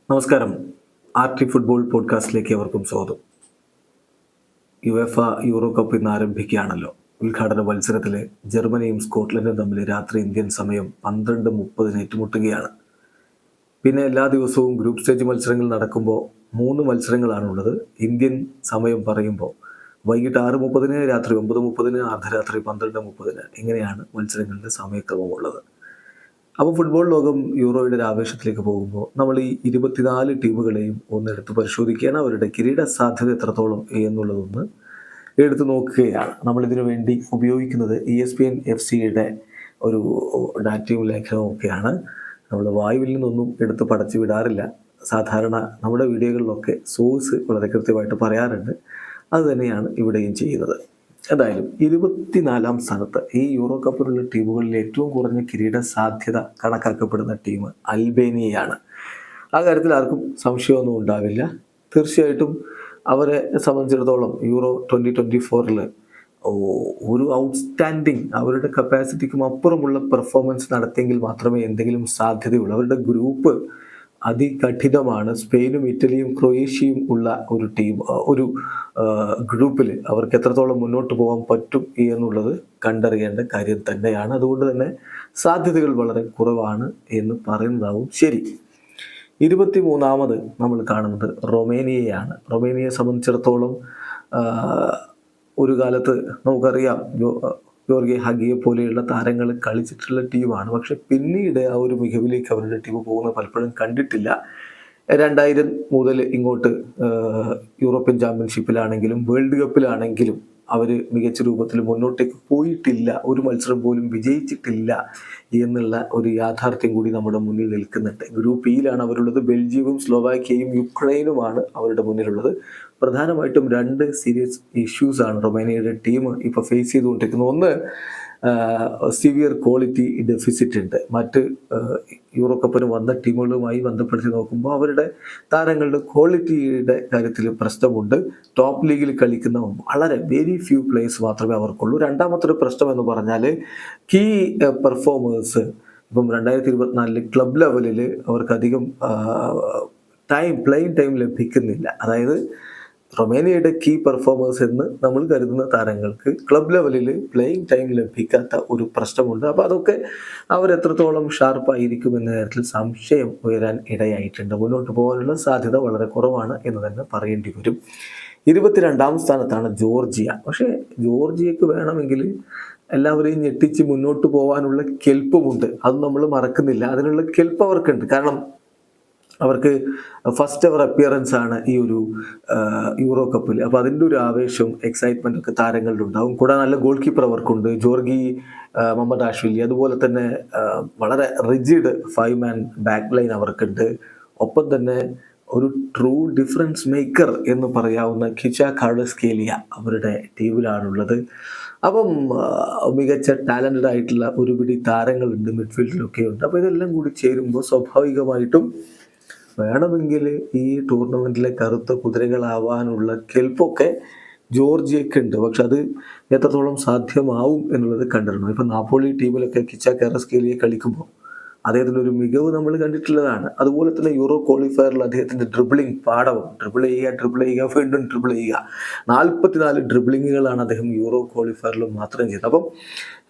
നമസ്കാരം. RT football പോഡ്കാസ്റ്റിലേക്ക് അവർക്കും സ്വാഗതം. യുവേഫ യൂറോ കപ്പ് ഇന്ന് ആരംഭിക്കുകയാണല്ലോ. ഉദ്ഘാടന മത്സരത്തിൽ ജർമ്മനിയും സ്കോട്ട്ലൻഡും തമ്മിൽ രാത്രി ഇന്ത്യൻ സമയം 12:30 ഏറ്റുമുട്ടുകയാണ്. പിന്നെ എല്ലാ ദിവസവും ഗ്രൂപ്പ് സ്റ്റേജ് മത്സരങ്ങൾ നടക്കുമ്പോൾ 3 മത്സരങ്ങളാണുള്ളത്. ഇന്ത്യൻ സമയം പറയുമ്പോൾ വൈകിട്ട് 6:30, രാത്രി 9:30, അർദ്ധരാത്രി 12:30 ഇങ്ങനെയാണ് മത്സരങ്ങളുടെ സമയക്രമമുള്ളത്. അപ്പോൾ ഫുട്ബോൾ ലോകം യൂറോയുടെ ഒരു ആവേശത്തിലേക്ക് പോകുമ്പോൾ നമ്മൾ ഈ 24 ടീമുകളെയും ഒന്നെടുത്ത് പരിശോധിക്കുകയാണ്. അവരുടെ കിരീട സാധ്യത എത്രത്തോളം എന്നുള്ളതൊന്ന് എടുത്തു നോക്കുകയാണ്. നമ്മളിതിനു വേണ്ടി ഉപയോഗിക്കുന്നത് ESPN FCയുടെ ഒരു ഡാറ്റയും ലേഖനവും ഒക്കെയാണ്. നമ്മൾ വായുവിൽ നിന്നൊന്നും എടുത്ത് പടച്ചു വിടാറില്ല. സാധാരണ നമ്മുടെ വീഡിയോകളിലൊക്കെ സോഴ്സ് വളരെ കൃത്യമായിട്ട് പറയാറുണ്ട്. അതുതന്നെയാണ് ഇവിടെയും ചെയ്യുന്നത്. എന്തായാലും 24-ാം സ്ഥാനത്ത് ഈ യൂറോ കപ്പിലുള്ള ടീമുകളിൽ ഏറ്റവും കുറഞ്ഞ കിരീട സാധ്യത കണക്കാക്കപ്പെടുന്ന ടീം അൽബേനിയയാണ്. ആ കാര്യത്തിൽ ആർക്കും സംശയമൊന്നും ഉണ്ടാവില്ല. തീർച്ചയായിട്ടും അവരെ സംബന്ധിച്ചിടത്തോളം യൂറോ 2024 ഒരു ഔട്ട്സ്റ്റാൻഡിങ്, അവരുടെ കപ്പാസിറ്റിക്കും അപ്പുറമുള്ള പെർഫോമൻസ് നടത്തിയെങ്കിൽ മാത്രമേ എന്തെങ്കിലും സാധ്യതയുള്ളൂ. അവരുടെ ഗ്രൂപ്പ് അതികഠിനമാണ്. സ്പെയിനും ഇറ്റലിയും ക്രൊയേഷ്യയും ഉള്ള ഒരു ടീം, ഒരു ഗ്രൂപ്പിൽ അവർക്ക് എത്രത്തോളം മുന്നോട്ട് പോകാൻ പറ്റും എന്നുള്ളത് കണ്ടറിയേണ്ട കാര്യം തന്നെയാണ്. അതുകൊണ്ട് തന്നെ സാധ്യതകൾ വളരെ കുറവാണ് എന്ന് പറയുന്നതാവും ശരി. 23-ാമത് നമ്മൾ കാണുന്നത് റൊമേനിയയാണ്. റൊമേനിയയെ സംബന്ധിച്ചിടത്തോളം ഒരു കാലത്ത് നമുക്കറിയാം ജോർഗി ഹഗിയെ പോലെയുള്ള താരങ്ങൾ കളിച്ചിട്ടുള്ള ടീമാണ്. പക്ഷെ പിന്നീട് ആ ഒരു മികവിലേക്ക് അവരുടെ ടീം പോകുന്നത് പലപ്പോഴും കണ്ടിട്ടില്ല. 2000 മുതൽ ഇങ്ങോട്ട് യൂറോപ്യൻ ചാമ്പ്യൻഷിപ്പിലാണെങ്കിലും വേൾഡ് കപ്പിലാണെങ്കിലും അവർ മികച്ച രൂപത്തിൽ മുന്നോട്ടേക്ക് പോയിട്ടില്ല. ഒരു മത്സരം പോലും വിജയിച്ചിട്ടില്ല എന്നുള്ള ഒരു യാഥാർത്ഥ്യം കൂടി നമ്മുടെ മുന്നിൽ നിൽക്കുന്നുണ്ട്. ഗ്രൂപ്പ് ഇയിലാണ് അവരുള്ളത്. ബെൽജിയവും സ്ലോവാക്യയും യുക്രൈനുമാണ് അവരുടെ മുന്നിലുള്ളത്. പ്രധാനമായിട്ടും 2 സീരിയസ് ഇഷ്യൂസാണ് റൊമേനിയയുടെ ടീം ഇപ്പോൾ ഫേസ് ചെയ്തുകൊണ്ടിരിക്കുന്നത്. ഒന്ന്, സിവിയർ ക്വാളിറ്റി ഡെഫിസിറ്റ് ഉണ്ട്. മറ്റ് യൂറോ കപ്പിന് വന്ന ടീമുകളുമായി ബന്ധപ്പെടുത്തി നോക്കുമ്പോൾ അവരുടെ താരങ്ങളുടെ ക്വാളിറ്റിയുടെ കാര്യത്തിൽ പ്രശ്നമുണ്ട്. ടോപ്പ് ലീഗിൽ കളിക്കുന്ന വളരെ വെരി ഫ്യൂ പ്ലേയേഴ്സ് മാത്രമേ അവർക്കുള്ളൂ. രണ്ടാമത്തെ ഒരു പ്രശ്നം എന്ന് പറഞ്ഞാൽ കീ പെർഫോമേഴ്സ് ഇപ്പം 2024 ക്ലബ് ലെവലിൽ അവർക്കധികം പ്ലേയിങ് ടൈം ലഭിക്കുന്നില്ല. അതായത് റൊമേനിയയുടെ കീ പെർഫോമേഴ്സ് എന്ന് നമ്മൾ കരുതുന്ന താരങ്ങൾക്ക് ക്ലബ് ലെവലിൽ പ്ലേയിങ് ടൈം ലഭിക്കാത്ത ഒരു പ്രശ്നമുണ്ട്. അപ്പോൾ അതൊക്കെ അവരെത്രത്തോളം ഷാർപ്പായിരിക്കും എന്ന കാര്യത്തിൽ സംശയം ഉയരാൻ ഇടയായിട്ടുണ്ട്. മുന്നോട്ട് പോകാനുള്ള സാധ്യത വളരെ കുറവാണ് എന്ന് തന്നെ പറയേണ്ടി വരും. 22-ാം സ്ഥാനത്താണ് ജോർജിയ. പക്ഷേ ജോർജിയക്ക് വേണമെങ്കിൽ എല്ലാവരെയും ഞെട്ടിച്ച് മുന്നോട്ട് പോകാനുള്ള കെൽപ്പുമുണ്ട്. അത് നമ്മൾ മറക്കുന്നില്ല. അതിനുള്ള കെൽപ്പ് അവർക്കുണ്ട്. കാരണം അവർക്ക് ഫസ്റ്റ് അവർ അപ്പിയറൻസ് ആണ് ഈ ഒരു യൂറോ കപ്പിൽ. അപ്പോൾ അതിൻ്റെ ഒരു ആവേശവും എക്സൈറ്റ്മെൻ്റ് ഒക്കെ താരങ്ങളിലുണ്ടാവും. കൂടാതെ നല്ല ഗോൾ കീപ്പർ അവർക്കുണ്ട്, ജോർഗി മമ്മദാഷ്വിലി. അതുപോലെ തന്നെ വളരെ റിജിഡ് 5-man ബാക്ക് ലൈൻ അവർക്കുണ്ട്. ഒപ്പം തന്നെ ഒരു ട്രൂ ഡിഫറൻസ് മേക്കർ എന്ന് പറയാവുന്ന കിച്ച കാർഡസ്കേലിയ അവരുടെ ടീമിലാണുള്ളത്. അപ്പം മികച്ച ടാലൻറ്റഡ് ആയിട്ടുള്ള ഒരു പിടി താരങ്ങളുണ്ട്, മിഡ്ഫീൽഡിലൊക്കെ ഉണ്ട്. അപ്പോൾ ഇതെല്ലാം കൂടി ചേരുമ്പോൾ സ്വാഭാവികമായിട്ടും വേണമെങ്കിൽ ഈ ടൂർണമെൻറ്റിലെ കറുത്ത കുതിരകളാവാനുള്ള കെൽപ്പൊക്കെ ജോർജിയക്ക് ഉണ്ട്. പക്ഷെ അത് എത്രത്തോളം സാധ്യമാവും എന്നുള്ളത് കണ്ടിരുന്നു. ഇപ്പം നാപ്പോളി ടീമിലൊക്കെ കിച്ച കാർഡസ്കേലിയ കളിക്കുമ്പോൾ അദ്ദേഹത്തിൻ്റെ ഒരു മികവ് നമ്മൾ കണ്ടിട്ടുള്ളതാണ്. അതുപോലെ തന്നെ യൂറോ ക്വാളിഫയറിൽ അദ്ദേഹത്തിൻ്റെ ഡ്രിബിളിംഗ് പാഠവും, ഡ്രിബിൾ ചെയ്യുക, വീണ്ടും ഡ്രിബിൾ ചെയ്യുക, 44 ഡ്രിബിളിങ്ങുകളാണ് അദ്ദേഹം യൂറോ ക്വാളിഫയറിൽ മാത്രം ചെയ്തത്. അപ്പം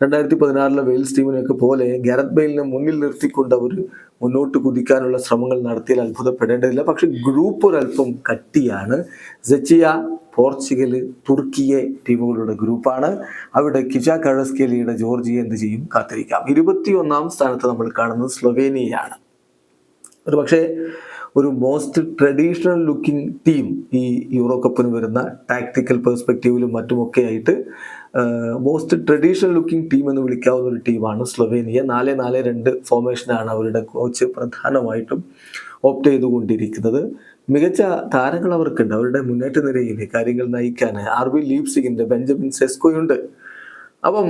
2016 വെയിൽസ് ടീമിനൊക്കെ പോലെ ഗാരത്ത് ബെയിലിനെ മുന്നിൽ നിർത്തിക്കൊണ്ട് അവർ മുന്നോട്ട് കുതിക്കാനുള്ള ശ്രമങ്ങൾ നടത്തിയാൽ അത്ഭുതപ്പെടേണ്ടതില്ല. പക്ഷെ ഗ്രൂപ്പ് ഒരല്പം കട്ടിയാണ്. സെച്ചിയ, പോർച്ചുഗൽ, തുർക്കിയെ ടീമുകളുടെ ഗ്രൂപ്പാണ്. അവിടെ കിച്ച കാർഡസ്കേലിയുടെ ജോർജിയ എന്ത് ചെയ്യും കാത്തിരിക്കാം. 21-ാം സ്ഥാനത്ത് നമ്മൾ കാണുന്നത് സ്ലൊവേനിയയാണ്. ഒരു പക്ഷേ ഒരു മോസ്റ്റ് ട്രഡീഷണൽ ലുക്കിംഗ് ടീം ഈ യൂറോ കപ്പിന് വരുന്ന ടാക്ടിക്കൽ പെർസ്പെക്റ്റീവിലും മറ്റുമൊക്കെ ആയിട്ട് മോസ്റ്റ് ട്രഡീഷണൽ ലുക്കിംഗ് ടീം എന്ന് വിളിക്കാവുന്ന ഒരു ടീമാണ് സ്ലൊവേനിയ. 4-4-2 ഫോർമേഷനാണ് അവരുടെ കോച്ച് പ്രധാനമായിട്ടും ഓപ്റ്റ് ചെയ്തുകൊണ്ടിരിക്കുന്നത്. മികച്ച താരങ്ങൾ അവർക്കുണ്ട്. അവരുടെ മുന്നേറ്റ നിരയിൽ കാര്യങ്ങൾ നയിക്കാൻ RB ലീപ്സിഗിൻ്റെ ബെഞ്ചമിൻ സെസ്കോയുണ്ട്. അപ്പം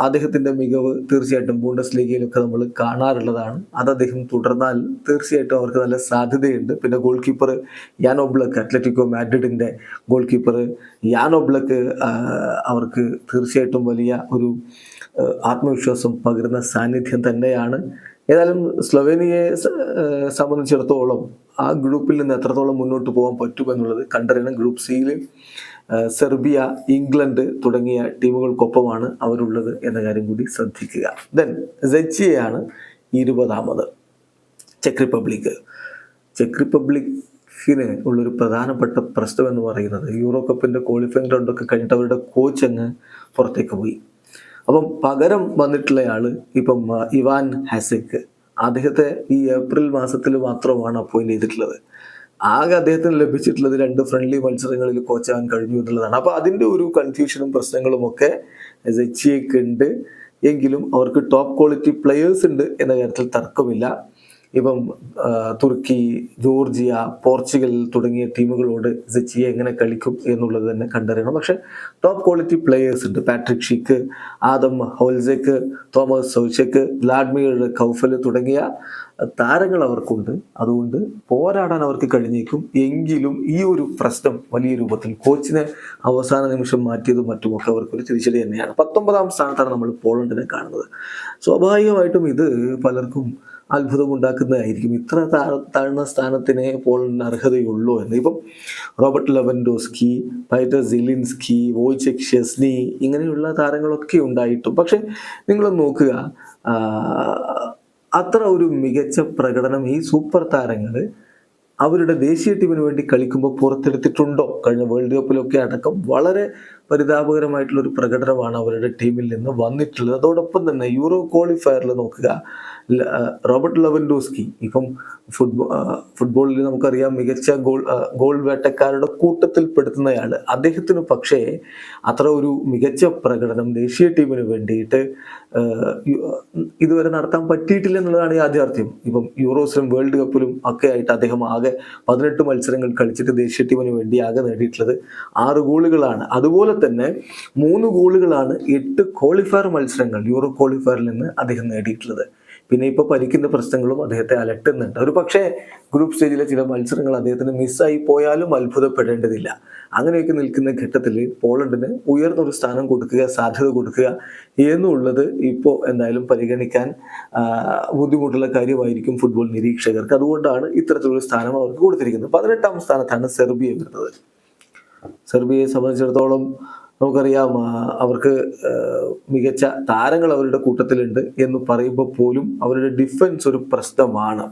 അദ്ദേഹത്തിൻ്റെ മികവ് തീർച്ചയായിട്ടും ബൂണ്ടസ് ലീഗയിലൊക്കെ നമ്മൾ കാണാറുള്ളതാണ്. അത് അദ്ദേഹം തുടർന്നാൽ തീർച്ചയായിട്ടും അവർക്ക് നല്ല സാധ്യതയുണ്ട്. പിന്നെ ഗോൾ കീപ്പർ യാൻ ഒബ്ലക്ക്, അത്ലറ്റിക്കോ മാഡ്രിഡിൻ്റെ ഗോൾ കീപ്പർ യാൻ ഒബ്ലക്ക് അവർക്ക് തീർച്ചയായിട്ടും വലിയ ഒരു ആത്മവിശ്വാസം പകരുന്ന സാന്നിധ്യം തന്നെയാണ്. ഏതായാലും സ്ലൊവേനിയയെ സംബന്ധിച്ചിടത്തോളം ആ ഗ്രൂപ്പിൽ നിന്ന് എത്രത്തോളം മുന്നോട്ട് പോകാൻ പറ്റുമെന്നുള്ളത് കണ്ടറിയണം. ഗ്രൂപ്പ് സിയിൽ സെർബിയ, ഇംഗ്ലണ്ട് തുടങ്ങിയ ടീമുകൾക്കൊപ്പമാണ് അവരുള്ളത് എന്ന കാര്യം കൂടി ശ്രദ്ധിക്കുക. ദെൻ സെച്ചിയാണ് 20ാമത്. ചെക്ക് റിപ്പബ്ലിക്കിന് ഉള്ളൊരു പ്രധാനപ്പെട്ട പ്രശ്നം എന്ന് പറയുന്നത് യൂറോ കപ്പിൻ്റെ ക്വാളിഫയിങ് റൗണ്ടൊക്കെ കഴിഞ്ഞിട്ട് അവരുടെ കോച്ച് അങ്ങ് പുറത്തേക്ക് പോയി. അപ്പം പകരം വന്നിട്ടുള്ളയാൾ ഇപ്പം ഇവാൻ ഹാസെക്ക്. അദ്ദേഹത്തെ ഈ ഏപ്രിൽ മാസത്തിൽ മാത്രമാണ് അപ്പോയിന്റ് ചെയ്തിട്ടുള്ളത്. ആകെ അദ്ദേഹത്തിന് ലഭിച്ചിട്ടുള്ളത് 2 ഫ്രണ്ട്ലി മത്സരങ്ങളിൽ കോച്ചാകാൻ കഴിഞ്ഞു എന്നുള്ളതാണ്. അപ്പോൾ അതിൻ്റെ ഒരു കൺഫ്യൂഷനും പ്രശ്നങ്ങളും ഒക്കെ സെച്ചിയക്ക് ഉണ്ട്. എങ്കിലും അവർക്ക് ടോപ്പ് ക്വാളിറ്റി പ്ലെയേഴ്സ് ഉണ്ട് എന്ന കാര്യത്തിൽ തർക്കമില്ല. ഇപ്പം തുർക്കി, ജോർജിയ, പോർച്ചുഗൽ തുടങ്ങിയ ടീമുകളോട് സെച്ചിയെ എങ്ങനെ കളിക്കും എന്നുള്ളത് തന്നെ കണ്ടറിയണം. പക്ഷെ ടോപ്പ് ക്വാളിറ്റി പ്ലെയേഴ്സ് ഉണ്ട്. പാട്രിക് ഷിക്ക്, ആദം ഹോൾസെക്ക്, തോമസ് സൗച്ചക്ക്, വ്ലാഡിമിർ കൗഫൽ തുടങ്ങിയ താരങ്ങൾ അവർക്കുണ്ട്. അതുകൊണ്ട് പോരാടാൻ അവർക്ക് കഴിഞ്ഞേക്കും. എങ്കിലും ഈ ഒരു പ്രശ്നം വലിയ രൂപത്തിൽ കോച്ചിനെ അവസാന നിമിഷം മാറ്റിയതും മറ്റുമൊക്കെ അവർക്കൊരു തിരിച്ചടി തന്നെയാണ്. 19ാം സ്ഥാനത്താണ് നമ്മൾ പോളണ്ടിനെ കാണുന്നത്. സ്വാഭാവികമായിട്ടും ഇത് പലർക്കും അത്ഭുതമുണ്ടാക്കുന്നതായിരിക്കും. ഇത്ര താഴ്ന്ന സ്ഥാനത്തിനെ പോളണ്ടിന് അർഹതയുള്ളൂ എന്ന്. ഇപ്പം റോബർട്ട് ലെവൻഡോസ്കി, പൈറ്റർ സിലിൻസ്കി, വോയ്ചെക് ഷെസ്നി ഇങ്ങനെയുള്ള താരങ്ങളൊക്കെ ഉണ്ടായിട്ടും പക്ഷെ നിങ്ങൾ നോക്കുക, അത്ര ഒരു മികച്ച പ്രകടനം ഈ സൂപ്പർ താരങ്ങൾ അവരുടെ ദേശീയ ടീമിന് വേണ്ടി കളിക്കുമ്പോൾ പുറത്തെടുത്തിട്ടുണ്ടോ? കഴിഞ്ഞ വേൾഡ് കപ്പിലൊക്കെ അടക്കം വളരെ പരിതാപകരമായിട്ടുള്ളൊരു പ്രകടനമാണ് അവരുടെ ടീമിൽ നിന്ന് വന്നിട്ടുള്ളത്. അതോടൊപ്പം തന്നെ യൂറോ ക്വാളിഫയറിൽ നോക്കുക, റോബർട്ട് ലെവൻഡോസ്കി ഇപ്പം ഫുട്ബോളിൽ നമുക്കറിയാം മികച്ച ഗോൾ വേട്ടക്കാരുടെ കൂട്ടത്തിൽ പെടുത്തുന്നയാൾ. അദ്ദേഹത്തിന് പക്ഷേ അത്ര ഒരു മികച്ച പ്രകടനം ദേശീയ ടീമിന് വേണ്ടിയിട്ട് ഇതുവരെ നടത്താൻ പറ്റിയിട്ടില്ല എന്നുള്ളതാണ് യാഥാർത്ഥ്യം. ഇപ്പം യൂറോസിലും വേൾഡ് കപ്പിലും ഒക്കെ ആയിട്ട് അദ്ദേഹം ആകെ 18 മത്സരങ്ങൾ കളിച്ചിട്ട് ദേശീയ ടീമിന് വേണ്ടി ആകെ നേടിയിട്ടുള്ളത് 6 ഗോളുകളാണ്. അതുപോലെ തന്നെ 3 ഗോളുകളാണ് 8 ക്വാളിഫയർ മത്സരങ്ങൾ യൂറോ ക്വാളിഫയറിൽ നിന്ന് അദ്ദേഹം നേടിയിട്ടുള്ളത്. പിന്നെ ഇപ്പോൾ പരിക്കിൻ്റെ പ്രശ്നങ്ങളും അദ്ദേഹത്തെ അലട്ടുന്നുണ്ട്. ഒരു പക്ഷേ ഗ്രൂപ്പ് സ്റ്റേജിലെ ചില മത്സരങ്ങൾ അദ്ദേഹത്തിന് മിസ്സായി പോയാലും അത്ഭുതപ്പെടേണ്ടതില്ല. അങ്ങനെയൊക്കെ നിൽക്കുന്ന ഘട്ടത്തിൽ പോളണ്ടിന് ഉയർന്നൊരു സ്ഥാനം കൊടുക്കുക, സാധ്യത കൊടുക്കുക എന്നുള്ളത് ഇപ്പോൾ എന്തായാലും പരിഗണിക്കാൻ ബുദ്ധിമുട്ടുള്ള കാര്യമായിരിക്കും ഫുട്ബോൾ നിരീക്ഷകർക്ക്. അതുകൊണ്ടാണ് ഇത്തരത്തിലൊരു സ്ഥാനം അവർക്ക് കൊടുത്തിരിക്കുന്നത്. 18ാം സ്ഥാനത്താണ് സെർബിയ വരുന്നത്. സെർബിയയെ സംബന്ധിച്ചിടത്തോളം നമുക്കറിയാം, അവർക്ക് മികച്ച താരങ്ങൾ അവരുടെ കൂട്ടത്തിലുണ്ട് എന്ന് പറയുമ്പോൾ പോലും അവരുടെ ഡിഫൻസ് ഒരു പ്രശ്നമാണ്.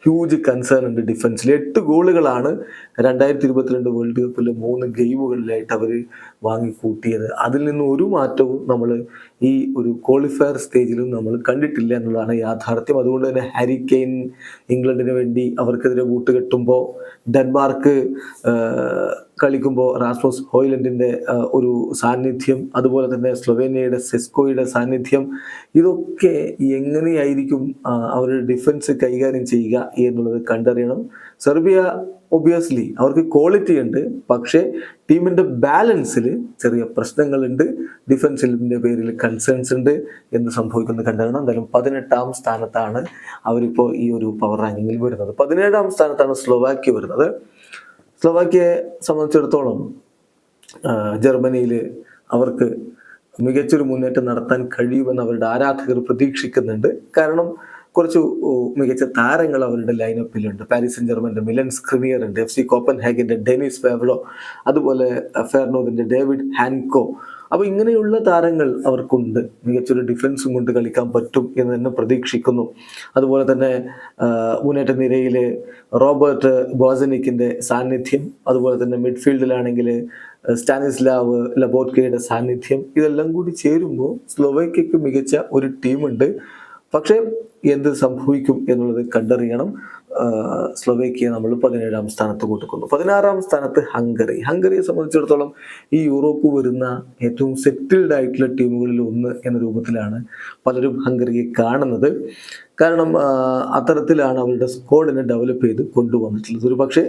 ഹ്യൂജ് കൺസേൺ ഉണ്ട് ഡിഫൻസിൽ. 8 ഗോളുകളാണ് 2022 വേൾഡ് കപ്പിലെ 3 ഗെയിമുകളിലായിട്ട് അവർ വാങ്ങിക്കൂട്ടിയത്. അതിൽ നിന്ന് ഒരു മാറ്റവും നമ്മൾ ഈ ഒരു ക്വാളിഫയർ സ്റ്റേജിലും നമ്മൾ കണ്ടിട്ടില്ല എന്നുള്ളതാണ് യാഥാർത്ഥ്യം. അതുകൊണ്ട് തന്നെ ഹാരി കെയ്ൻ ഇംഗ്ലണ്ടിന് വേണ്ടി അവർക്കെതിരെ കൂട്ടുകെട്ടുമ്പോൾ, ഡെൻമാർക്ക് കളിക്കുമ്പോൾ റാസ്മസ് ഹോയ്ലൻഡിൻ്റെ ഒരു സാന്നിധ്യം, അതുപോലെ തന്നെ സ്ലൊവേനിയയുടെ സെസ്കോയുടെ സാന്നിധ്യം, ഇതൊക്കെ എങ്ങനെയായിരിക്കും അവരുടെ ഡിഫൻസ് കൈകാര്യം ചെയ്യുക എന്നുള്ളത് കണ്ടറിയണം. സെർബിയ ഒബിയസ്ലി അവർക്ക് ക്വാളിറ്റി ഉണ്ട്, പക്ഷേ ടീമിൻ്റെ ബാലൻസിൽ ചെറിയ പ്രശ്നങ്ങളുണ്ട്, ഡിഫൻസിൻ്റെ പേരിൽ കൺസേൺസ് ഉണ്ട്. എന്ത് സംഭവിക്കുന്നത് കണ്ടറിയണം. എന്തായാലും 18ാം സ്ഥാനത്താണ് അവരിപ്പോൾ ഈ ഒരു പവർ റാങ്കിങ്ങിൽ വരുന്നത്. 17ാം സ്ഥാനത്താണ് സ്ലോവാക്യ വരുന്നത്. സ്ലോവാക്യയെ സംബന്ധിച്ചിടത്തോളം ജർമ്മനിയിൽ അവർക്ക് മികച്ചൊരു മുന്നേറ്റം നടത്താൻ കഴിയുമെന്ന് അവരുടെ ആരാധകർ പ്രതീക്ഷിക്കുന്നുണ്ട്. കാരണം കുറച്ച് മികച്ച താരങ്ങൾ അവരുടെ ലൈനപ്പിലുണ്ട്. പാരീസ് സെന്റ് ജർമ്മന്റെ മിലൻ സ്ക്രിനിയർ ഉണ്ട്, FC കോപ്പൻഹാഗന്റെ ഡെനിസ് ഫേവ്ലോ, അതുപോലെ ഫെർണോദിന്റെ ഡേവിഡ് ഹാൻകോ. അപ്പോൾ ഇങ്ങനെയുള്ള താരങ്ങൾ അവർക്കുണ്ട്. മികച്ചൊരു ഡിഫൻസും കൊണ്ട് കളിക്കാൻ പറ്റും എന്ന് തന്നെ പ്രതീക്ഷിക്കുന്നു. അതുപോലെ തന്നെ മുന്നേറ്റ നിരയിൽ റോബർട്ട് ബോസനിക്കിന്റെ സാന്നിധ്യം, അതുപോലെ തന്നെ മിഡ്ഫീൽഡിലാണെങ്കിൽ സ്റ്റാനിസ്ലാവ് ലബോട്കയുടെ സാന്നിധ്യം, ഇതെല്ലാം കൂടി ചേരുമ്പോൾ സ്ലോവാക്യയ്ക്ക് മികച്ച ഒരു ടീമുണ്ട്. പക്ഷേ എന്ത് സംഭവിക്കും എന്നുള്ളത് കണ്ടറിയണം. സ്ലോവേക്കിയ നമ്മൾ 17ാം സ്ഥാനത്ത് കൊടുക്കുന്നു. 16ാം സ്ഥാനത്ത് ഹംഗറിയെ സംബന്ധിച്ചിടത്തോളം ഈ യൂറോപ്പ് വരുന്ന ഏറ്റവും സെറ്റിൽഡ് ആയിട്ടുള്ള ടീമുകളിൽ ഒന്ന് എന്ന രൂപത്തിലാണ് പലരും ഹംഗറിയെ കാണുന്നത്. കാരണം അത്തരത്തിലാണ് അവരുടെ സ്ക്വാഡിനെ ഡെവലപ്പ് ചെയ്ത് കൊണ്ടുവന്നിട്ടുള്ളത്. ഒരു പക്ഷേ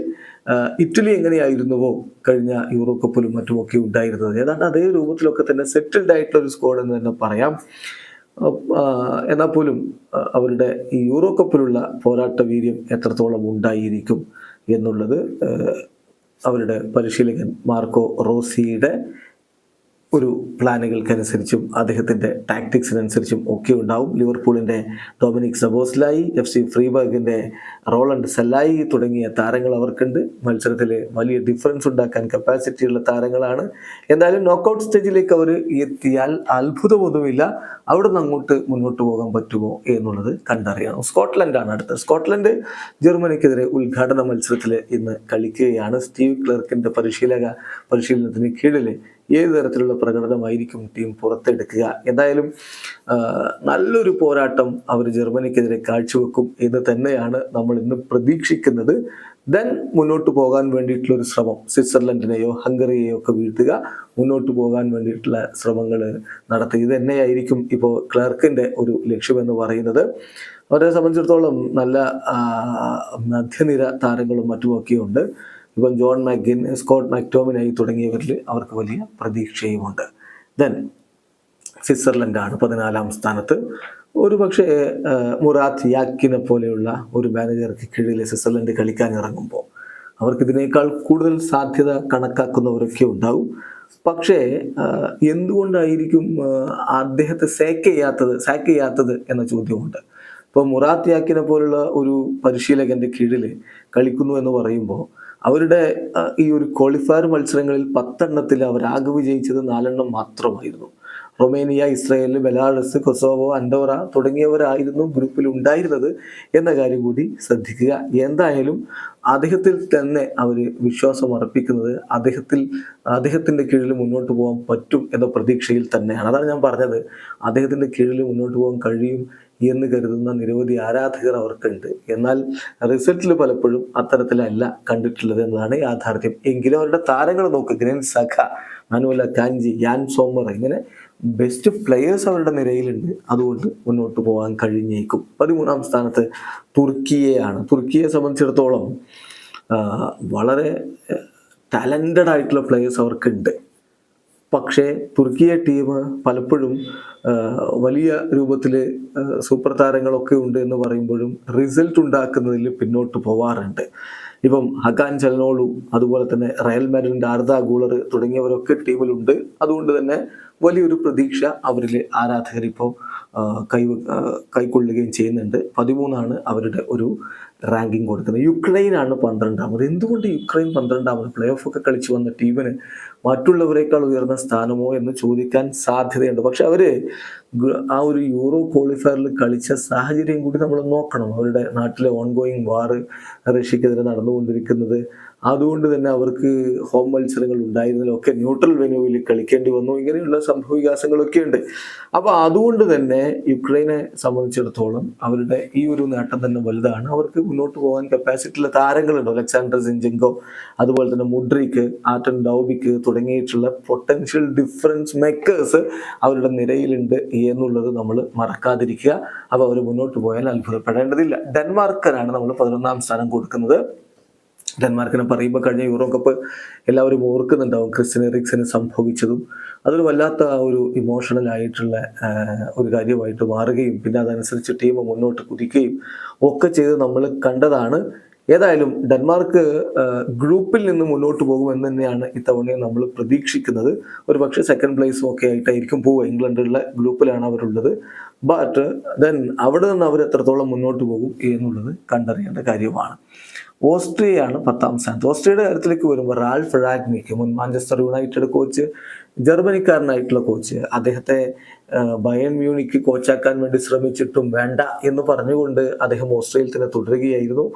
ഇറ്റലി എങ്ങനെയായിരുന്നുവോ കഴിഞ്ഞ യൂറോ കപ്പിലും മറ്റുമൊക്കെ ഉണ്ടായിരുന്നത്, ഏതാണ്ട് അതേ രൂപത്തിലൊക്കെ തന്നെ സെറ്റിൽഡ് ആയിട്ടുള്ള ഒരു സ്ക്വാഡ് എന്ന് തന്നെ പറയാം. എന്നാൽ പോലും അവരുടെ ഈ യൂറോ കപ്പിലുള്ള പോരാട്ട വീര്യം എത്രത്തോളം ഉണ്ടായിരിക്കും എന്നുള്ളത് അവരുടെ പരിശീലകൻ മാർക്കോ റോസിയുടെ ഒരു പ്ലാനുകൾക്കനുസരിച്ചും അദ്ദേഹത്തിൻ്റെ ടാക്ടിക്സിനനുസരിച്ചും ഒക്കെ ഉണ്ടാവും. ലിവർപൂളിൻ്റെ ഡൊമിനിക് സബോസ്ലായി, FC ഫ്രീബർഗിൻ്റെ റോളണ്ട് സെല്ലായി തുടങ്ങിയ താരങ്ങൾ അവർക്കുണ്ട്. മത്സരത്തിൽ വലിയ ഡിഫറൻസ് ഉണ്ടാക്കാൻ കപ്പാസിറ്റിയുള്ള താരങ്ങളാണ്. എന്തായാലും നോക്കൗട്ട് സ്റ്റേജിലേക്ക് അവർ എത്തിയാൽ അത്ഭുതമൊന്നുമില്ല. അവിടെ നിന്ന് അങ്ങോട്ട് മുന്നോട്ട് പോകാൻ പറ്റുമോ എന്നുള്ളത് കണ്ടറിയണം. സ്കോട്ട്ലൻഡാണ് അടുത്ത. സ്കോട്ട്ലൻഡ് ജർമ്മനിക്കെതിരെ ഉദ്ഘാടന മത്സരത്തിൽ ഇന്ന് കളിക്കുകയാണ്. സ്റ്റീവ് ക്ലർക്കിൻ്റെ പരിശീലനത്തിന് കീഴിൽ ഏത് തരത്തിലുള്ള പ്രകടനമായിരിക്കും ടീം പുറത്തെടുക്കുക? എന്തായാലും നല്ലൊരു പോരാട്ടം അവർ ജർമ്മനിക്കെതിരെ കാഴ്ചവെക്കും എന്ന് തന്നെയാണ് നമ്മൾ ഇന്ന് പ്രതീക്ഷിക്കുന്നത്. ദെൻ മുന്നോട്ട് പോകാൻ വേണ്ടിയിട്ടുള്ള ഒരു ശ്രമം, സ്വിറ്റ്സർലൻഡിനെയോ ഹംഗറിയെയോ ഒക്കെ വീഴ്ത്തുക, മുന്നോട്ട് പോകാൻ വേണ്ടിയിട്ടുള്ള ശ്രമങ്ങൾ നടത്തുക. ഇത് തന്നെയായിരിക്കും ഇപ്പോൾ ക്ലർക്കിൻ്റെ ഒരു ലക്ഷ്യമെന്ന് പറയുന്നത്. അവരെ സംബന്ധിച്ചിടത്തോളം നല്ല മധ്യനിര താരങ്ങളും മറ്റുമൊക്കെയുണ്ട്. ഇപ്പം ജോൺ മാക്കിൻ, സ്കോട്ട് മാക്ടോമിനായി തുടങ്ങിയവരിൽ അവർക്ക് വലിയ പ്രതീക്ഷയുമുണ്ട്. ദെൻ സ്വിറ്റ്സർലൻഡാണ് 14ാം സ്ഥാനത്ത്. ഒരു പക്ഷേ മുറാത്ത് യാക്കിനെ പോലെയുള്ള ഒരു മാനേജർക്ക് കീഴിൽ സ്വിറ്റ്സർലൻഡ് കളിക്കാൻ ഇറങ്ങുമ്പോൾ അവർക്കിതിനേക്കാൾ കൂടുതൽ സാധ്യത കണക്കാക്കുന്നവരൊക്കെ ഉണ്ടാവും. പക്ഷേ എന്തുകൊണ്ടായിരിക്കും അദ്ദേഹത്തെ സാക്ക് ചെയ്യാത്തത് എന്ന ചോദ്യമുണ്ട്. ഇപ്പോൾ മുറാത്ത് യാക്കിനെ പോലുള്ള ഒരു പരിശീലകൻ്റെ കീഴിൽ കളിക്കുന്നു എന്ന് പറയുമ്പോൾ അവരുടെ ഈ ഒരു ക്വാളിഫയർ മത്സരങ്ങളിൽ 10 എണ്ണത്തിൽ അവർ ആകെ വിജയിച്ചത് 4 എണ്ണം മാത്രമായിരുന്നു. Romania, Israel, Belarus, Kosovo, Andorra തുടങ്ങിയവരായിരുന്നു ഗ്രൂപ്പിൽ ഉണ്ടായിരുന്നത് എന്ന കാര്യം കൂടി ശ്രദ്ധിക്കുക. എന്തായാലും അദ്ദേഹത്തിൽ തന്നെ അവർ വിശ്വാസം അർപ്പിക്കുന്നത് അദ്ദേഹത്തിൻ്റെ കീഴിൽ മുന്നോട്ട് പോകാൻ പറ്റും എന്ന പ്രതീക്ഷയിൽ തന്നെയാണ്. അതാണ് ഞാൻ പറഞ്ഞത്, അദ്ദേഹത്തിൻ്റെ കീഴിൽ മുന്നോട്ട് പോകാൻ കഴിയും എന്ന് കരുതുന്ന നിരവധി ആരാധകർ അവർക്കുണ്ട്. എന്നാൽ റിസൾട്ടിൽ പലപ്പോഴും അത്തരത്തിലല്ല കണ്ടിട്ടുള്ളത് എന്നതാണ് യാഥാർത്ഥ്യം. എങ്കിലും അവരുടെ താരങ്ങൾ നോക്ക്, ഗ്രനൈറ്റ് സഖ, മാനുവൽ അക്കാഞ്ചി, യാൻ സോമർ, ഇങ്ങനെ ബെസ്റ്റ് പ്ലെയേഴ്സ് അവരുടെ നിരയിലുണ്ട്. അതുകൊണ്ട് മുന്നോട്ട് പോകാൻ കഴിഞ്ഞേക്കും. 13ാം സ്ഥാനത്ത് തുർക്കിയെയാണ്. തുർക്കിയെ സംബന്ധിച്ചിടത്തോളം വളരെ ടാലൻറ്റഡ് ആയിട്ടുള്ള പ്ലെയേഴ്സ് അവർക്കുണ്ട്. പക്ഷേ തുർക്കിയെ ടീം പലപ്പോഴും വലിയ രൂപത്തിൽ സൂപ്പർ താരങ്ങളൊക്കെ ഉണ്ട് എന്ന് പറയുമ്പോഴും റിസൾട്ട് ഉണ്ടാക്കുന്നതിൽ പിന്നോട്ട് പോവാറുണ്ട്. ഇപ്പം ഹക്കാൻ ചലനോളു, അതുപോലെ തന്നെ റയൽ മാഡ്രിഡിൻ്റെ ആർദ ഗൂളർ തുടങ്ങിയവരൊക്കെ ടീമിലുണ്ട്. അതുകൊണ്ട് തന്നെ വലിയൊരു പ്രതീക്ഷ അവരിൽ ആരാധകർ ഇപ്പോൾ കൈക്കൊള്ളുകയും ചെയ്യുന്നുണ്ട്. 13 അവരുടെ ഒരു റാങ്കിങ് കൊടുക്കുന്നത്. യുക്രൈനാണ് 12ാമത്. എന്തുകൊണ്ട് യുക്രൈൻ 12ാമത്? പ്ലേ ഓഫ് ഒക്കെ കളിച്ചു വന്ന ടീമിന് മറ്റുള്ളവരെക്കാൾ ഉയർന്ന സ്ഥാനമോ എന്ന് ചോദിക്കാൻ സാധ്യതയുണ്ട്. പക്ഷെ അവർ ആ ഒരു യൂറോ ക്വാളിഫയറിൽ കളിച്ച സാഹചര്യം കൂടി നമ്മൾ നോക്കണം. അവരുടെ നാട്ടിലെ ഓൺഗോയിങ് വാറ് റഷ്യക്കെതിരെ നടന്നുകൊണ്ടിരിക്കുന്നത്, അതുകൊണ്ട് തന്നെ അവർക്ക് ഹോം മത്സരങ്ങൾ ഉണ്ടായിരുന്നതിലൊക്കെ ന്യൂട്രൽ വെന്യൂവിൽ കളിക്കേണ്ടി വന്നു. ഇങ്ങനെയുള്ള സംഭവവികാസങ്ങളൊക്കെ ഉണ്ട്. അപ്പോൾ അതുകൊണ്ട് തന്നെ യുക്രൈനെ സംബന്ധിച്ചിടത്തോളം അവരുടെ ഈ ഒരു നേട്ടം തന്നെ വലുതാണ്. അവർക്ക് മുന്നോട്ട് പോകാൻ കപ്പാസിറ്റിയുള്ള താരങ്ങളുണ്ട്. അലക്സാണ്ടർ സിൻചെങ്കോ, അതുപോലെ തന്നെ മുഡ്രിക്ക്, ആറ്റൻ ഡൗബിക്ക് തുടങ്ങിയിട്ടുള്ള പൊട്ടൻഷ്യൽ ഡിഫറൻസ് മേക്കേഴ്സ് അവരുടെ നിരയിലുണ്ട് എന്നുള്ളത് നമ്മൾ മറക്കാതിരിക്കുക. അപ്പോൾ അവർ മുന്നോട്ട് പോയാൽ അത്ഭുതപ്പെടേണ്ടതില്ല. ഡെൻമാർക്കിനാണ് നമ്മൾ 11ാം സ്ഥാനം കൊടുക്കുന്നത്. ഡെൻമാർക്കിനെ പറയുമ്പോൾ കഴിഞ്ഞ യൂറോ കപ്പ് എല്ലാവരും ഓർക്കുന്നുണ്ടാവും. ക്രിസ്ത്യൻ എറിക്സന് സംഭവിച്ചതും അതൊരു വല്ലാത്ത ഒരു ഇമോഷണൽ ആയിട്ടുള്ള ഒരു കാര്യമായിട്ട് മാറുകയും പിന്നെ അതനുസരിച്ച് ടീം മുന്നോട്ട് കുതിക്കുകയും ഒക്കെ ചെയ്ത് നമ്മൾ കണ്ടതാണ്. ഏതായാലും ഡെൻമാർക്ക് ഗ്രൂപ്പിൽ നിന്ന് മുന്നോട്ട് പോകുമെന്ന് തന്നെയാണ് ഇത്തവണയും നമ്മൾ പ്രതീക്ഷിക്കുന്നത്. ഒരു പക്ഷേ സെക്കൻഡ് പ്ലേസും ഒക്കെ ആയിട്ടായിരിക്കും പോവുക. ഇംഗ്ലണ്ടുള്ള ഗ്രൂപ്പിലാണ് അവരുള്ളത്. ബട്ട് ദെൻ അവിടെ നിന്ന് അവർ എത്രത്തോളം മുന്നോട്ട് പോകും എന്നുള്ളത് കണ്ടറിയേണ്ട കാര്യമാണ്. ഓസ്ട്രിയയാണ് 10ാം സ്ഥാനത്ത്. ഓസ്ട്രിയയുടെ കാര്യത്തിലേക്ക് വരുമ്പോൾ റാൽഫ് റാഗ്നിക്ക്, മുൻ മാഞ്ചസ്റ്റർ യുണൈറ്റഡ് കോച്ച്, ജർമ്മനിക്കാരനായിട്ടുള്ള കോച്ച്, അദ്ദേഹത്തെ ബയൺ മ്യൂണിക്ക് കോച്ചാക്കാൻ വേണ്ടി ശ്രമിച്ചിട്ടും വേണ്ട എന്ന് പറഞ്ഞുകൊണ്ട് അദ്ദേഹം ഓസ്ട്രിയയിൽ തന്നെ തുടരുകയായിരുന്നു.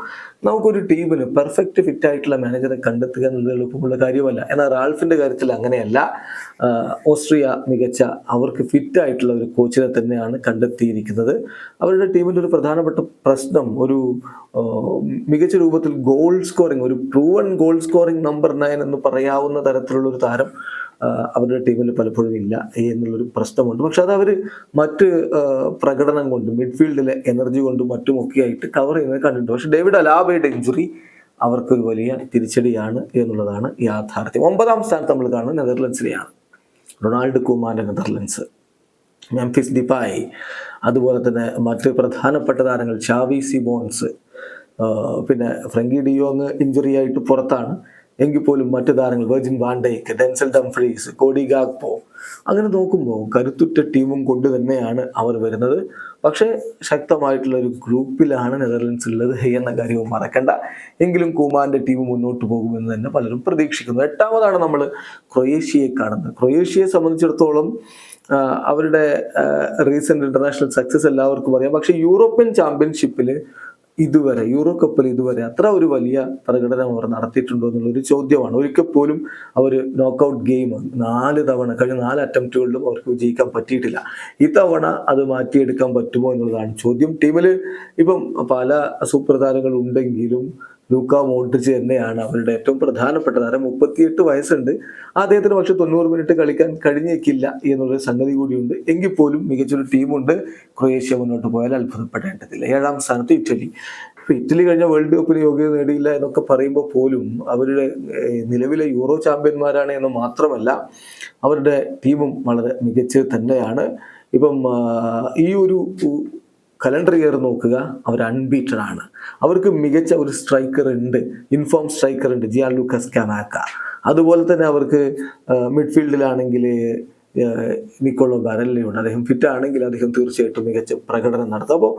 നമുക്കൊരു ടീമിന് പെർഫെക്റ്റ് ഫിറ്റ് ആയിട്ടുള്ള മാനേജറെ കണ്ടെത്തുക എന്നത് എളുപ്പമുള്ള കാര്യമല്ല. എന്നാൽ റാൽഫിൻ്റെ കാര്യത്തിൽ അങ്ങനെയല്ല. ഓസ്ട്രിയ മികച്ച, അവർക്ക് ഫിറ്റ് ആയിട്ടുള്ള ഒരു കോച്ചിനെ തന്നെയാണ് കണ്ടെത്തിയിരിക്കുന്നത്. അവരുടെ ടീമിൻ്റെ ഒരു പ്രധാനപ്പെട്ട പ്രശ്നം ഒരു മികച്ച രൂപത്തിൽ ഗോൾ സ്കോറിങ്, ഒരു പ്രൂവൺ ഗോൾ സ്കോറിങ് നമ്പർ 9 എന്ന് പറയാവുന്ന തരത്തിലുള്ള ഒരു താരം അവരുടെ ടീമിൽ പലപ്പോഴും ഇല്ല എന്നുള്ളൊരു പ്രശ്നമുണ്ട്. പക്ഷെ അത് അവർ മറ്റ് പ്രകടനം കൊണ്ടും മിഡ്ഫീൽഡിലെ എനർജി കൊണ്ടും മറ്റുമൊക്കെ ആയിട്ട് കവർ ചെയ്യുന്നത് കണ്ടിട്ടുണ്ട്. പക്ഷെ ഡേവിഡ് അലാബയുടെ ഇഞ്ചുറി അവർക്കൊരു വലിയ തിരിച്ചടിയാണ് എന്നുള്ളതാണ് യാഥാർത്ഥ്യം. 9ാം സ്ഥാനത്ത് നമ്മൾ കാണുന്നത് നെതർലൻഡ്സിനെയാണ്. റൊണാൾഡ് കുമാൻ്റെ നെതർലൻഡ്സ്, മെംഫിസ് ഡിപ്പായ്, അതുപോലെ തന്നെ മറ്റ് പ്രധാനപ്പെട്ട താരങ്ങൾ ഷാവി സിമോൺസ്, പിന്നെ ഫ്രങ്കി ഡിയോങ് ഇഞ്ചുറി ആയിട്ട് പുറത്താണ്. എങ്കിൽ പോലും മറ്റു താരങ്ങൾ virgin van Dijk, Denzel Dumfries, Cody Gakpo, അങ്ങനെ നോക്കുമ്പോൾ കരുത്തുറ്റ ടീമും കൊണ്ട് തന്നെയാണ് അവർ വരുന്നത്. പക്ഷേ ശക്തമായിട്ടുള്ള ഒരു ഗ്രൂപ്പിലാണ് നെതർലൻഡ്സ് ഉള്ളത് എന്ന കാര്യവും മറക്കണ്ട. എങ്കിലും കുമാന്റെ ടീം മുന്നോട്ട് പോകുമെന്ന് തന്നെ പലരും പ്രതീക്ഷിക്കുന്നു. 8ാമതാണ് നമ്മൾ ക്രൊയേഷ്യയെ കാണുന്നത്. ക്രൊയേഷ്യയെ സംബന്ധിച്ചിടത്തോളം അവരുടെ റീസെന്റ് ഇന്റർനാഷണൽ സക്സസ് എല്ലാവർക്കും അറിയാം. പക്ഷേ യൂറോപ്യൻ ചാമ്പ്യൻഷിപ്പിൽ യൂറോ കപ്പിൽ ഇതുവരെ അത്ര ഒരു വലിയ പ്രകടനം അവർ നടത്തിയിട്ടുണ്ടോ എന്നുള്ളൊരു ചോദ്യമാണ്. ഒരിക്കൽ പോലും അവർ നോക്കൗട്ട് ഗെയിം 4 തവണ കഴിഞ്ഞ 4 അറ്റംപ്റ്റുകളിലും അവർക്ക് വിജയിക്കാൻ പറ്റിയിട്ടില്ല. ഇത്തവണ അത് മാറ്റിയെടുക്കാൻ പറ്റുമോ എന്നുള്ളതാണ് ചോദ്യം. ടീമിൽ ഇപ്പം പല സൂപ്പർ താരങ്ങൾ ഉണ്ടെങ്കിലും ലൂക്ക മോഡ്രിച്ച് തന്നെയാണ് അവരുടെ ഏറ്റവും പ്രധാനപ്പെട്ട താരം. 38 വയസ്സുണ്ട് അദ്ദേഹത്തിന്. പക്ഷെ 90 മിനിറ്റ് കളിക്കാൻ കഴിഞ്ഞേക്കില്ല എന്നുള്ളൊരു സംഗതി കൂടിയുണ്ട്. എങ്കിൽ പോലും മികച്ചൊരു ടീമുണ്ട്. ക്രൊയേഷ്യ മുന്നോട്ട് പോയാൽ അത്ഭുതപ്പെടേണ്ടതില്ല. 7ാം സ്ഥാനത്ത് ഇറ്റലി. ഇറ്റലി കഴിഞ്ഞ വേൾഡ് കപ്പിന് യോഗ്യത നേടിയില്ല എന്നൊക്കെ പറയുമ്പോൾ പോലും അവരുടെ നിലവിലെ യൂറോ ചാമ്പ്യന്മാരാണ് എന്ന് മാത്രമല്ല അവരുടെ ടീമും വളരെ മികച്ചത് തന്നെയാണ്. ഇപ്പം ഈ ഒരു കലണ്ടർ ഇയർ നോക്കുക, അവർ അൺബീറ്റഡ് ആണ്. അവർക്ക് മികച്ച ഒരു സ്ട്രൈക്കർ ഉണ്ട്, ഇൻഫോം സ്ട്രൈക്കർ ഉണ്ട്, ജിയാൻ ലൂക്കസ് കമാക്ക. അതുപോലെ തന്നെ അവർക്ക് മിഡ്ഫീൽഡിലാണെങ്കിൽ നിക്കോളോ ബാരല്ലയുണ്ട്. അദ്ദേഹം ഫിറ്റ് ആണെങ്കിൽ അദ്ദേഹം തീർച്ചയായിട്ടും മികച്ച പ്രകടനം നടത്തും. അപ്പോൾ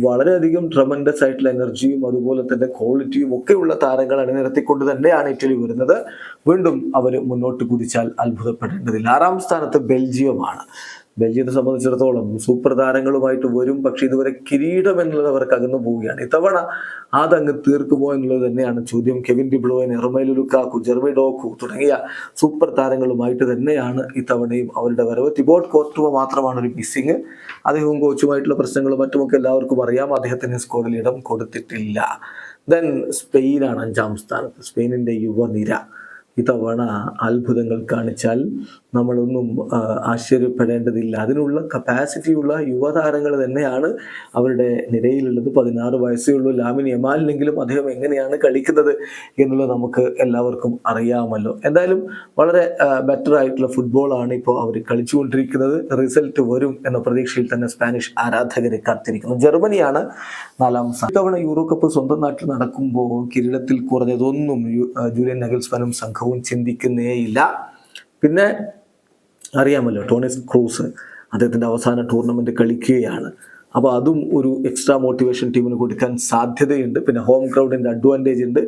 വളരെയധികം ട്രമൻഡസ് ആയിട്ടുള്ള എനർജിയും അതുപോലെ തന്നെ ക്വാളിറ്റിയും ഒക്കെയുള്ള താരങ്ങൾ അണിനിരത്തിക്കൊണ്ട് തന്നെയാണ് ഇറ്റലി വരുന്നത്. വീണ്ടും അവർ മുന്നോട്ട് കുതിച്ചാൽ അത്ഭുതപ്പെടേണ്ടതില്ല. 6ാം സ്ഥാനത്ത് ബെൽജിയമാണ്. ബെൽജിയത്തെ സംബന്ധിച്ചിടത്തോളം സൂപ്പർ താരങ്ങളുമായിട്ട് വരും. പക്ഷെ ഇതുവരെ കിരീടം എന്നുള്ളത് അവർക്ക് അകന്നു പോവുകയാണ്. ഇത്തവണ അതങ്ങ് തീർക്കുമോ എന്നുള്ളത് തന്നെയാണ് ചോദ്യം. Kevin De Bruyne, Romelu Lukaku, Jeremy Doku തുടങ്ങിയ സൂപ്പർ താരങ്ങളുമായിട്ട് തന്നെയാണ് ഇത്തവണയും അവരുടെ വരവ്. തിബോട്ട് കോർട്ടുവ മാത്രമാണ് ഒരു മിസ്സിങ്. അദ്ദേഹവും കോച്ചുമായിട്ടുള്ള പ്രശ്നങ്ങളും മറ്റുമൊക്കെ എല്ലാവർക്കും അറിയാം. അദ്ദേഹത്തിന് സ്ക്വാഡിൽ ഇടം കൊടുത്തിട്ടില്ല. ദെൻ സ്പെയിനാണ് 5ാം സ്ഥാനത്ത്. സ്പെയിനിൻ്റെ യുവനിര ഇത്തവണ അത്ഭുതങ്ങൾ കാണിച്ചാൽ നമ്മളൊന്നും ആശ്ചര്യപ്പെടേണ്ടതില്ല. അതിനുള്ള കപ്പാസിറ്റിയുള്ള യുവതാരങ്ങൾ തന്നെയാണ് അവരുടെ നിരയിലുള്ളത്. 16 വയസ്സേ ഉള്ളൂ ലാമിൻ യമാലിനെങ്കിലും അദ്ദേഹം എങ്ങനെയാണ് കളിക്കുന്നത് എന്നുള്ളത് നമുക്ക് എല്ലാവർക്കും അറിയാമല്ലോ. എന്തായാലും വളരെ ബെറ്റർ ആയിട്ടുള്ള ഫുട്ബോളാണ് ഇപ്പോൾ അവർ കളിച്ചുകൊണ്ടിരിക്കുന്നത്. റിസൾട്ട് വരും എന്ന പ്രതീക്ഷയിൽ തന്നെ സ്പാനിഷ് ആരാധകരെ കാത്തിരിക്കുന്നു. ജർമ്മനിയാണ് 4ാം സ്ഥാനം. ഇത്തവണ യൂറോ കപ്പ് സ്വന്തം നാട്ടിൽ നടക്കുമ്പോൾ കിരീടത്തിൽ കുറഞ്ഞതൊന്നും ജൂലിയൻ നഗൽസ്മാനും സംഘവും ചിന്തിക്കുന്നേയില്ല. പിന്നെ അറിയാമല്ലോ ടോണി ക്രൂസ് അദ്ദേഹത്തിൻ്റെ അവസാന ടൂർണമെൻറ്റ് കളിക്കുകയാണ്. അപ്പോൾ അതും ഒരു എക്സ്ട്രാ മോട്ടിവേഷൻ ടീമിന് കൊടുക്കാൻ സാധ്യതയുണ്ട്. പിന്നെ ഹോം ഗ്രൗണ്ടിൻ്റെ അഡ്വാൻറ്റേജ് ഉണ്ട്.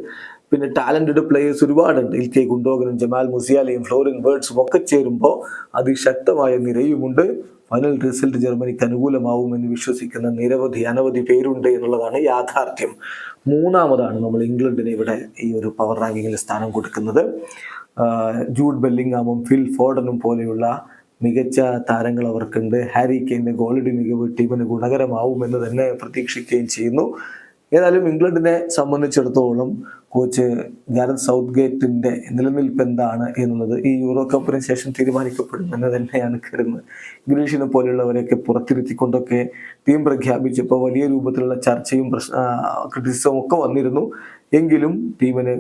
പിന്നെ ടാലൻറ്റഡ് പ്ലേയേഴ്സ് ഒരുപാടുണ്ട്. ഇൽക്കൈ ഗുണ്ടോഗനും ജമാൽ മുസിയാലയും ഫ്ലോറിൻ വേർഡ്സും ഒക്കെ ചേരുമ്പോൾ അതിശക്തമായ നിരയുമുണ്ട്. ഫൈനൽ റിസൾട്ട് ജർമ്മനിക്ക് അനുകൂലമാവുമെന്ന് വിശ്വസിക്കുന്ന അനവധി പേരുണ്ട് എന്നുള്ളതാണ് യാഥാർത്ഥ്യം. 3ാമതാണ് നമ്മൾ ഇംഗ്ലണ്ടിന് ഇവിടെ ഈ ഒരു പവർ റാങ്കിങ്ങിൽ സ്ഥാനം കൊടുക്കുന്നത്. ജൂഡ് ബെല്ലിംഗാമും ഫിൽ ഫോർഡനും പോലെയുള്ള മികച്ച താരങ്ങൾ അവർക്കുണ്ട്. ഹാരി കെയ്ൻ്റെ ഗോളടി മികവ് ടീമിന് ഗുണകരമാവുമെന്ന് തന്നെ പ്രതീക്ഷിക്കുകയും ചെയ്യുന്നു. ഏതായാലും ഇംഗ്ലണ്ടിനെ സംബന്ധിച്ചിടത്തോളം കോച്ച് ഗാരത്ത് സൗത്ത്ഗേറ്റിൻ്റെ നിലനിൽപ്പ് എന്താണ് എന്നുള്ളത് ഈ യൂറോ കപ്പിന് ശേഷം തീരുമാനിക്കപ്പെടുമെന്ന് തന്നെയാണ് കരുതുന്നത്. ഗ്രീഷിനെ പോലെയുള്ളവരെയൊക്കെ പുറത്തിരുത്തിക്കൊണ്ടൊക്കെ ടീം പ്രഖ്യാപിച്ചപ്പോൾ വലിയ രൂപത്തിലുള്ള ചർച്ചയും ക്രിറ്റിസിസവും ഒക്കെ വന്നിരുന്നു. എങ്കിലും ടീമിന്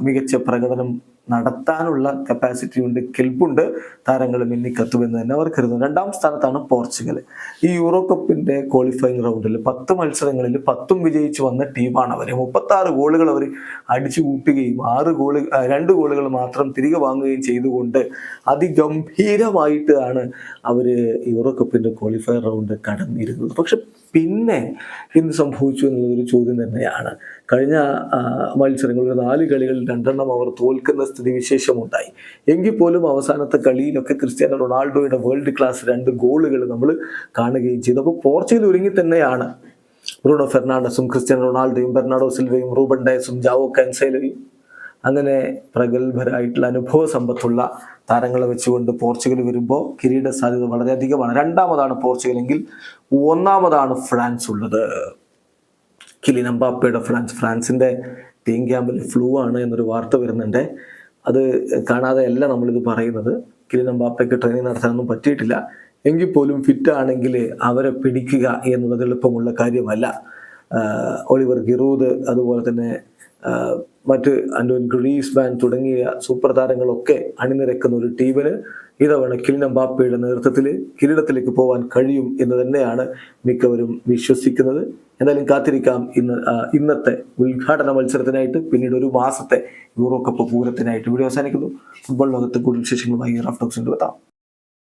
മികച്ച പ്രകടനം നടത്താനുള്ള കപ്പാസിറ്റി ഉണ്ട്, കെൽപ്പുണ്ട്, താരങ്ങൾ മിന്നിക്കത്തുമെന്ന് തന്നെ അവർ കരുതുന്നു. 2ാം സ്ഥാനത്താണ് പോർച്ചുഗൽ. ഈ യൂറോ കപ്പിന്റെ ക്വാളിഫയിങ് റൗണ്ടിൽ 10 മത്സരങ്ങളിൽ 10ഉം വിജയിച്ചു വന്ന ടീമാണ് അവർ. 36 ഗോളുകൾ അവർ അടിച്ചു കൂട്ടുകയും 2 ഗോളുകൾ മാത്രം തിരികെ വാങ്ങുകയും ചെയ്തുകൊണ്ട് അതിഗംഭീരമായിട്ടാണ് അവർ യൂറോ കപ്പിന്റെ ക്വാളിഫയർ റൗണ്ട് കടന്നിരുന്നത്. പക്ഷെ പിന്നെ എന്ത് സംഭവിച്ചു എന്നുള്ളതൊരു ചോദ്യം തന്നെയാണ്. കഴിഞ്ഞ മത്സരങ്ങളിൽ 4 കളികളിൽ 2 അവർ തോൽക്കുന്ന സ്ഥിതിവിശേഷമുണ്ടായി. എങ്കിൽ പോലും അവസാനത്തെ കളിയിലൊക്കെ ക്രിസ്ത്യാനോ റൊണാൾഡോയുടെ വേൾഡ് ക്ലാസ് 2 ഗോളുകൾ നമ്മൾ കാണുകയും ചെയ്തു. അപ്പോൾ പോർച്ചുഗൽ ഒരുങ്ങി തന്നെയാണ്. ബ്രൂണോ ഫെർണാണ്ടസും ക്രിസ്ത്യാനോ റൊണാൾഡോയും ബെർണാഡോ സിൽവയും റൂബൻ ഡയസും ജാവോ കാൻസെലോയും അങ്ങനെ പ്രഗത്ഭരായിട്ടുള്ള അനുഭവ സമ്പത്തുള്ള താരങ്ങളെ വെച്ചുകൊണ്ട് പോർച്ചുഗൽ വരുമ്പോൾ കിരീട സാധ്യത വളരെയധികമാണ്. 2ാമതാണ് പോർച്ചുഗൽ എങ്കിൽ 1ാമതാണ് ഫ്രാൻസ് ഉള്ളത്. കിലിയൻ എംബാപ്പയുടെ ഫ്രാൻസിൻ്റെ ടീം ക്യാമ്പിൽ ഫ്ലൂ ആണ് എന്നൊരു വാർത്ത വരുന്നുണ്ട്. അത് കാണാതെ അല്ല നമ്മളിത് പറയുന്നത്. കിലിയൻ എംബാപ്പയ്ക്ക് ട്രെയിനിങ് നടത്താനൊന്നും പറ്റിയിട്ടില്ല. എങ്കിൽ പോലും ഫിറ്റ് ആണെങ്കിൽ അവരെ പിടിക്കുക എന്നുള്ളത് എളുപ്പമുള്ള കാര്യമല്ല. ഒളിവർ ഗിറൂദ് അതുപോലെ തന്നെ മറ്റ് ആന്റോൺ ഗ്രീസ്മാൻ തുടങ്ങിയ സൂപ്പർ താരങ്ങളൊക്കെ അണിനിരക്കുന്ന ഒരു ടീമിന് ഇതവണ കിലിയൻ എംബാപ്പയുടെ നേതൃത്വത്തിൽ കിരീടത്തിലേക്ക് പോകാൻ കഴിയും എന്ന് തന്നെയാണ് മിക്കവരും വിശ്വസിക്കുന്നത്. എന്തായാലും കാത്തിരിക്കാം ഇന്നത്തെ ഉദ്ഘാടന മത്സരത്തിനായിട്ട്. പിന്നീട് ഒരു മാസത്തെ യൂറോ കപ്പ് പൂരത്തിനായിട്ട്. വീഡിയോ അവസാനിക്കുന്നു. ഫുട്ബോൾ ലോകത്ത് കൂടുതൽ വിശേഷങ്ങളുമായി റാഫ് ടോക്സിൽ എത്താം.